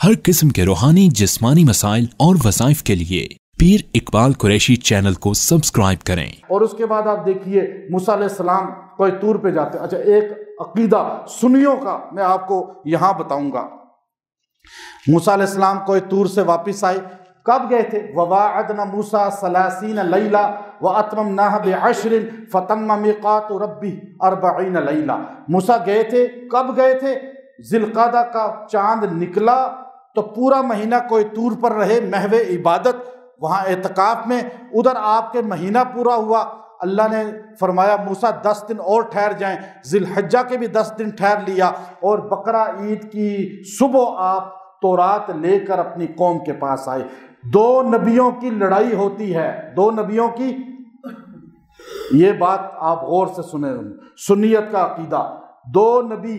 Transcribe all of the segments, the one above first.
ہر قسم کے روحانی جسمانی مسائل اور وظائف کے لیے پیر اقبال قریشی چینل کو سبسکرائب کریں۔ اور اس کے بعد آپ دیکھیے موسیٰ علیہ السلام کوئی طور پہ جاتے ہیں۔ اچھا، ایک عقیدہ سنیوں کا میں آپ کو یہاں بتاؤں گا۔ موسیٰ علیہ السلام کوئی طور سے واپس آئے، کب گئے تھے؟ وَوَاعَدْنَا مُوسَىٰ 30 لَيْلَةً وَأَتْمَمْنَاهَا بِعَشْرٍ فَتَمَّ مِيقَاتُ رَبِّهِ 40 لَيْلَةً۔ موسیٰ گئے تھے، کب گئے تھے؟ ذی القعدہ کا چاند نکلا تو پورا مہینہ کوئی طور پر رہے، محو عبادت وہاں اعتکاف میں، ادھر آپ کے مہینہ پورا ہوا۔ اللہ نے فرمایا موسیٰ 10 دن اور ٹھہر جائیں، ذی الحجہ کے بھی 10 دن ٹھہر لیا، اور بقرہ عید کی صبح آپ تورات لے کر اپنی قوم کے پاس آئے۔ 2 نبیوں کی لڑائی ہوتی ہے، 2 نبیوں کی، یہ بات آپ غور سے سنیں، سنیت کا عقیدہ۔ 2 نبی،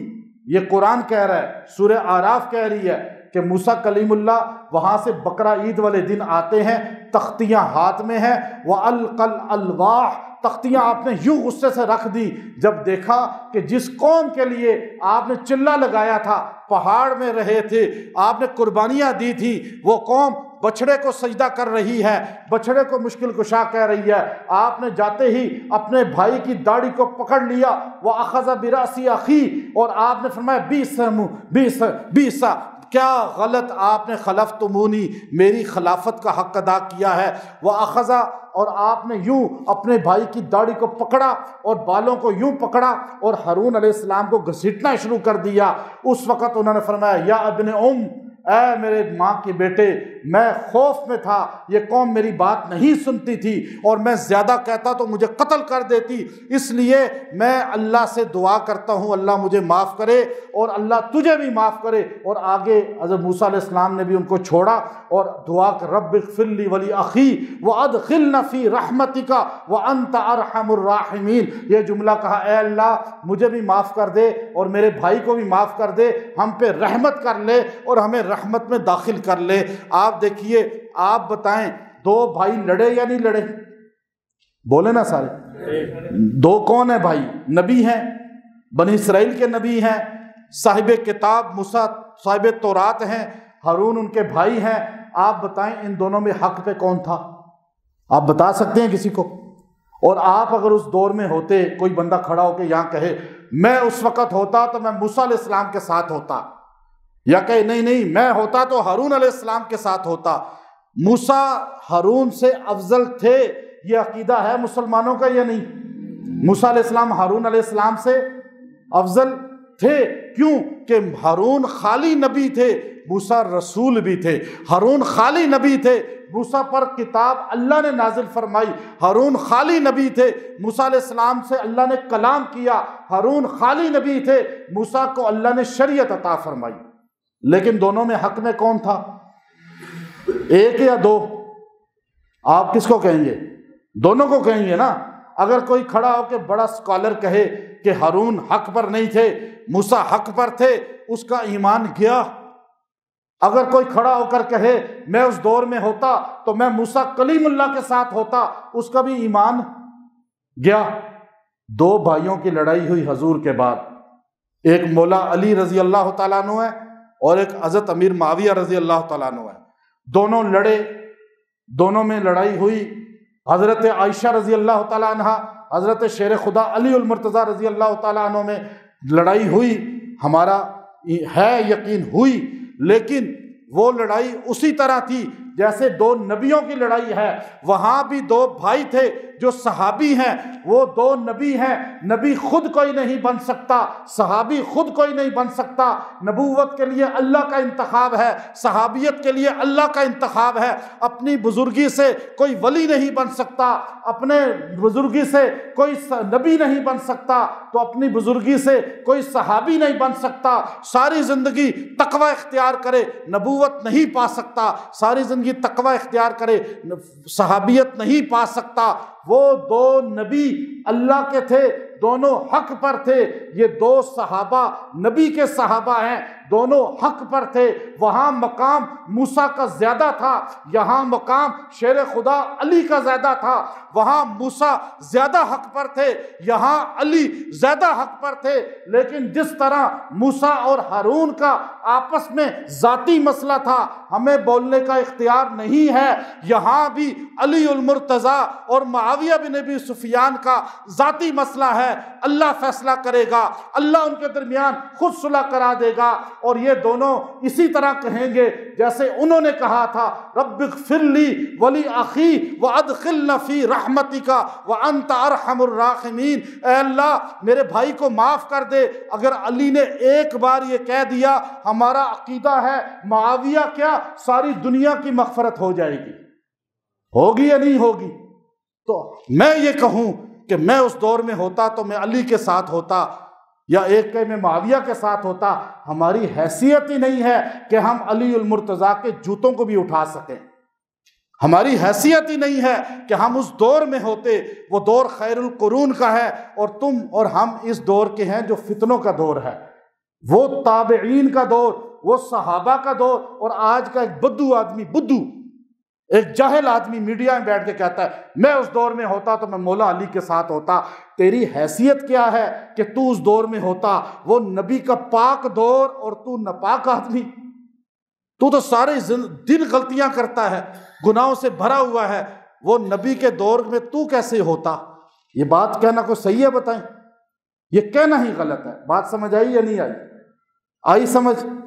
یہ قرآن کہہ رہا ہے، سورہ اعراف کہہ رہی ہے کہ موسیٰ کلیم اللہ وہاں سے بقرہ عید والے دن آتے ہیں، تختیاں ہاتھ میں ہیں، وَأَلْقَى الْأَلْوَاحَ، تختیاں آپ نے یوں غصے سے رکھ دی جب دیکھا کہ جس قوم کے لیے آپ نے چلہ لگایا تھا، پہاڑ میں رہے تھے، آپ نے قربانیاں دی تھی، وہ قوم بچھڑے کو سجدہ کر رہی ہے، بچھڑے کو مشکل کشا کہہ رہی ہے، آپ نے جاتے ہی اپنے بھائی کی داڑھی کو پکڑ لیا، وَأَخَذَ بِرَأْسِ أَخِيهِ، اور آپ نے فرمایا بیس کیا غلط آپ نے خلفتمونی، میری خلافت کا حق ادا کیا ہے۔ وَأَخَذَ، اور آپ نے یوں اپنے بھائی کی داڑھی کو پکڑا اور بالوں کو یوں پکڑا اور ہارون علیہ السلام کو گھسیٹنا شروع کر دیا۔ اس وقت انہوں نے فرمایا یا ابن اے میرے ماں کے بیٹے، میں خوف میں تھا، یہ قوم میری بات نہیں سنتی تھی اور میں زیادہ کہتا تو مجھے قتل کر دیتی، اس لیے میں اللہ سے دعا کرتا ہوں اللہ مجھے معاف کرے اور اللہ تجھے بھی معاف کرے۔ اور آگے حضرت موسیٰ علیہ السلام نے بھی ان کو چھوڑا اور دعا کر رب اغفر لی ولی اخی وادخلنا فی رحمتک وانت ارحم الراحمین، یہ جملہ کہا، اے اللہ مجھے بھی معاف کر دے اور میرے بھائی کو بھی معاف کر دے، ہم پہ رحمت کر لے اور ہمیں رحمت میں داخل کر لے۔ آپ دیکھیے، آپ بتائیں 2 بھائی لڑے یا نہیں لڑے؟ بولے نا سارے۔ 2 کون ہیں بھائی؟ نبی ہیں، بنی اسرائیل کے نبی ہیں، صاحب کتاب موسیٰ صاحب تورات ہیں، ہارون ان کے بھائی ہیں۔ آپ بتائیں ان دونوں میں حق پہ کون تھا؟ آپ بتا سکتے ہیں کسی کو؟ اور آپ اگر اس دور میں ہوتے، کوئی بندہ کھڑا ہو کے یہاں کہے میں اس وقت ہوتا تو میں موسیٰ علیہ السلام کے ساتھ ہوتا، یا کہ نہیں میں ہوتا تو ہارون علیہ السلام کے ساتھ ہوتا، موسیٰ ہارون سے افضل تھے، یہ عقیدہ ہے مسلمانوں کا یا نہیں؟ موسیٰ علیہ السلام ہارون علیہ السلام سے افضل تھے، کیوں کہ ہارون خالی نبی تھے، موسیٰ رسول بھی تھے۔ ہارون خالی نبی تھے، موسیٰ پر کتاب اللہ نے نازل فرمائی، ہارون خالی نبی تھے، موسیٰ علیہ السلام سے اللہ نے کلام کیا، ہارون خالی نبی تھے، موسیٰ کو اللہ نے شریعت عطا فرمائی۔ لیکن دونوں میں حق میں کون تھا؟ 1 یا 2؟ آپ کس کو کہیں گے؟ دونوں کو کہیں گے نا۔ اگر کوئی کھڑا ہو کے بڑا اسکالر کہے کہ ہارون حق پر نہیں تھے، موسیٰ حق پر تھے، اس کا ایمان گیا۔ اگر کوئی کھڑا ہو کر کہے میں اس دور میں ہوتا تو میں موسیٰ کلیم اللہ کے ساتھ ہوتا، اس کا بھی ایمان گیا۔ 2 بھائیوں کی لڑائی ہوئی حضور کے بعد، ایک مولا علی رضی اللہ تعالیٰ عنہ ہے اور ایک حضرت امیر معاویہ رضی اللہ تعالیٰ عنہ ہے۔ دونوں لڑے، دونوں میں لڑائی ہوئی۔ حضرت عائشہ رضی اللہ تعالیٰ عنہ، حضرت شیر خدا علی المرتضیٰ رضی اللہ تعالیٰ عنہ میں لڑائی ہوئی، ہمارا ہے یقین ہوئی، لیکن وہ لڑائی اسی طرح تھی جیسے 2 نبیوں کی لڑائی ہے۔ وہاں بھی 2 بھائی تھے جو صحابی ہیں، وہ 2 نبی ہیں۔ نبی خود کوئی نہیں بن سکتا، صحابی خود کوئی نہیں بن سکتا۔ نبوت کے لیے اللہ کا انتخاب ہے، صحابیت کے لیے اللہ کا انتخاب ہے۔ اپنی بزرگی سے کوئی ولی نہیں بن سکتا، اپنے بزرگی سے کوئی نبی نہیں بن سکتا، تو اپنی بزرگی سے کوئی صحابی نہیں بن سکتا۔ ساری زندگی تقوی اختیار کرے نبوت نہیں پا سکتا، ساری زندگی تقوی اختیار کرے صحابیت نہیں پا سکتا۔ وہ 2 نبی اللہ کے تھے، دونوں حق پر تھے۔ یہ دو صحابہ نبی کے صحابہ ہیں، دونوں حق پر تھے۔ وہاں مقام موسیٰ کا زیادہ تھا، یہاں مقام شیر خدا علی کا زیادہ تھا۔ وہاں موسیٰ زیادہ حق پر تھے، یہاں علی زیادہ حق پر تھے۔ لیکن جس طرح موسیٰ اور ہارون کا آپس میں ذاتی مسئلہ تھا، ہمیں بولنے کا اختیار نہیں ہے، یہاں بھی علی المرتضیٰ اور معاویہ بن ابی سفیان کا ذاتی مسئلہ ہے۔ اللہ فیصلہ کرے گا، اللہ ان کے درمیان خود صلح کرا دے گا، اور یہ دونوں اسی طرح کہیں گے جیسے انہوں نے کہا تھا، رب اغفر لی ولی اخی وادخلنا فی رحمتک وانت ارحم الراحمین۔ اے اللہ میرے بھائی کو معاف کر دے۔ اگر علی نے ایک بار یہ کہہ دیا، ہمارا عقیدہ ہے معاویہ کیا ساری دنیا کی مغفرت ہو جائے گی، ہوگی یا نہیں ہوگی؟ تو میں یہ کہوں کہ میں اس دور میں ہوتا تو میں علی کے ساتھ ہوتا، یا ایک کہ میں معاویہ کے ساتھ ہوتا۔ ہماری حیثیت ہی نہیں ہے کہ ہم علی المرتضیٰ کے جوتوں کو بھی اٹھا سکیں، ہماری حیثیت ہی نہیں ہے کہ ہم اس دور میں ہوتے۔ وہ دور خیر القرون کا ہے، اور تم اور ہم اس دور کے ہیں جو فتنوں کا دور ہے، وہ تابعین کا دور، وہ صحابہ کا دور۔ اور آج کا ایک بدو آدمی، ایک جاہل آدمی میڈیا میں بیٹھ کے کہتا ہے میں اس دور میں ہوتا تو میں مولا علی کے ساتھ ہوتا۔ تیری حیثیت کیا ہے کہ تو اس دور میں ہوتا؟ وہ نبی کا پاک دور اور تو ناپاک آدمی، تو تو سارے دن غلطیاں کرتا ہے، گناہوں سے بھرا ہوا ہے، وہ نبی کے دور میں تو کیسے ہوتا؟ یہ بات کہنا کوئی صحیح ہے؟ بتائیں، یہ کہنا ہی غلط ہے۔ بات سمجھ آئی یا نہیں آئی؟ آئی سمجھ؟